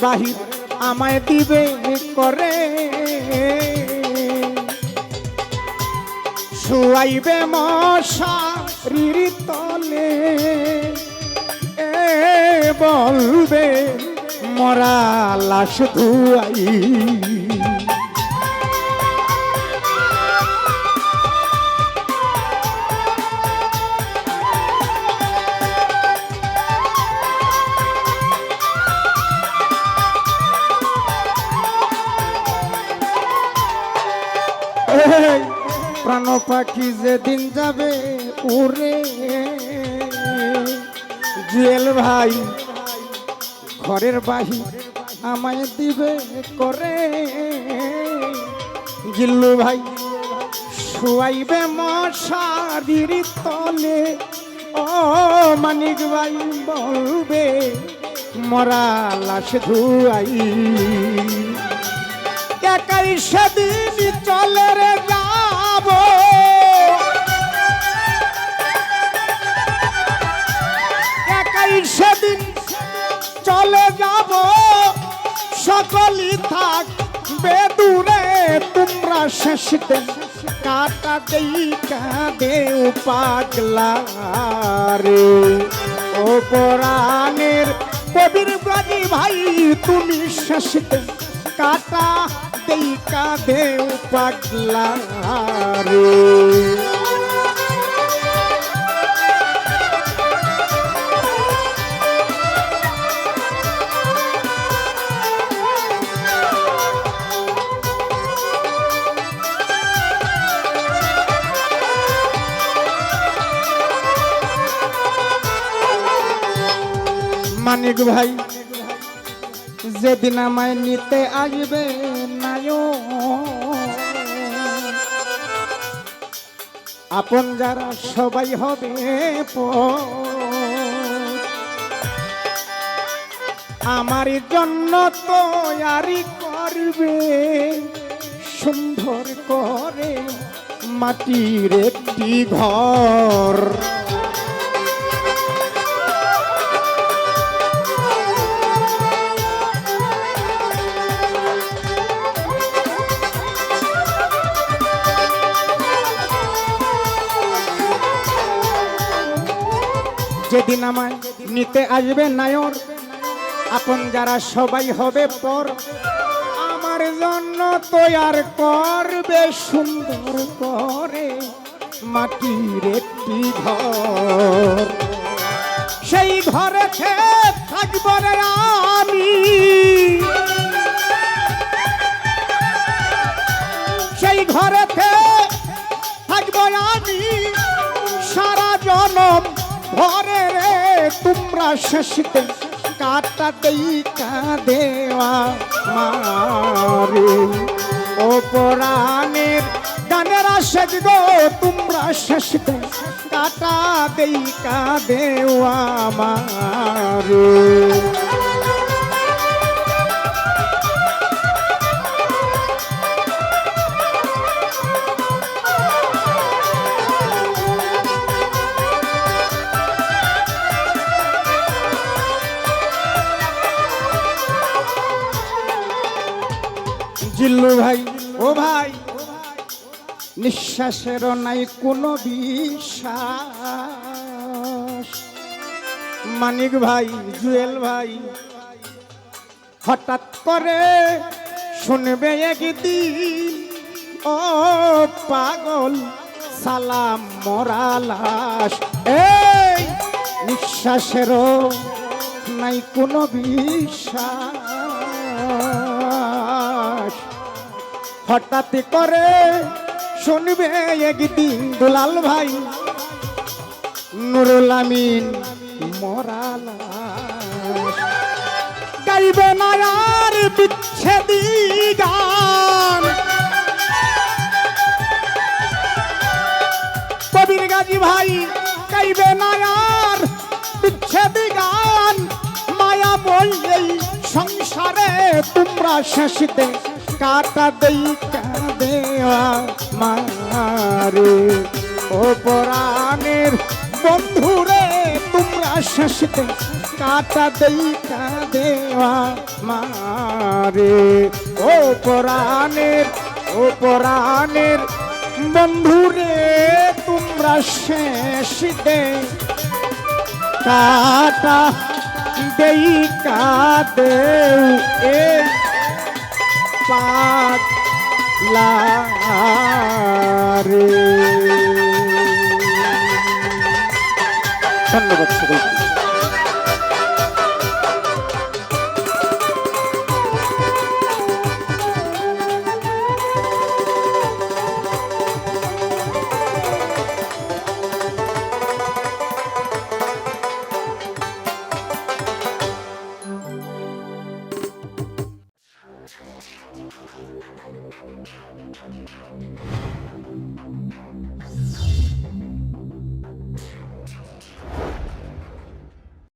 বাহির আমায় দিবে করে শুয়াইবে মশারির তলে বলবে মরা লাশ ধুয়াই প্রাণ পাখি যেদিন যাবে উড়ে জুয়েল ভাই ঘরের বাহির আমায় দিবে করে জিল্লু ভাই শুয়াইবে মশারির তলে ও মানিক ভাই বলবে মরা লাশ ধুয়াই একাই সেদিন চলে রে যাব একাই সেদিন চলে যাব সকলই থাক বেদূরে তোমরা শেষতে কাটা দেই কাঁদে পাগলা রে ও পরাণের কবির গাজী ভাই তুমি শেষতে কাটা দেই কাঁদে পাগলা রে মানিক ভাই যেদিন আমায় নিতে আসবে নায়ো আপন যারা সবাই হবে আমার জন্য তৈরি করবে সুন্দর করে মাটির একটি ঘর যেদিন আমায় নিতে আসবে নায়র আপন যারা সবাই হবে পর আমার জন্য তৈরি করবে সুন্দর করে মাটির একটি ঘর সেই ঘরে থাকব রে আমি সেই ঘরে থাকব আমি সারা জনম ঘরে রে তোমরা শেষতে কাটা দেই কাঁদেওয়া মারে ও পরাণের গানের আশেক গো তোমরা শেষতে কাটা দেই কাঁদেওয়া মারে জিল্লু ভাই ও ভাই নিঃশ্বাসের নাই কোনো বিশ্বাস মানিক ভাই জুয়েল ভাই হঠাৎ করে শুনবে একদিন ও পাগল সালাম মরা লাশ এই নিঃশ্বাসেরও নাই কোনো বিশ্বাস হঠাৎ করে শুনবে একদিন দুলাল ভাই নুরুল আমিন মরা লাশ গাইবে না আর বিচ্ছেদি গান কবির গাজী ভাই গাইবে না আর বিচ্ছেদি গান মায়া বললেই সংসারে তোমরা শেষতে কাটা দেই কাঁদেওয়া মারে ও পরাণের বন্ধুরে তোমরা শেষতে কাটা দেই দেওয়া মারে ও পরাণের বন্ধুরে তোমরা শেষ দে কাটা দেই দেও এ পাগলা রে। ধন্যবাদ সকলকে।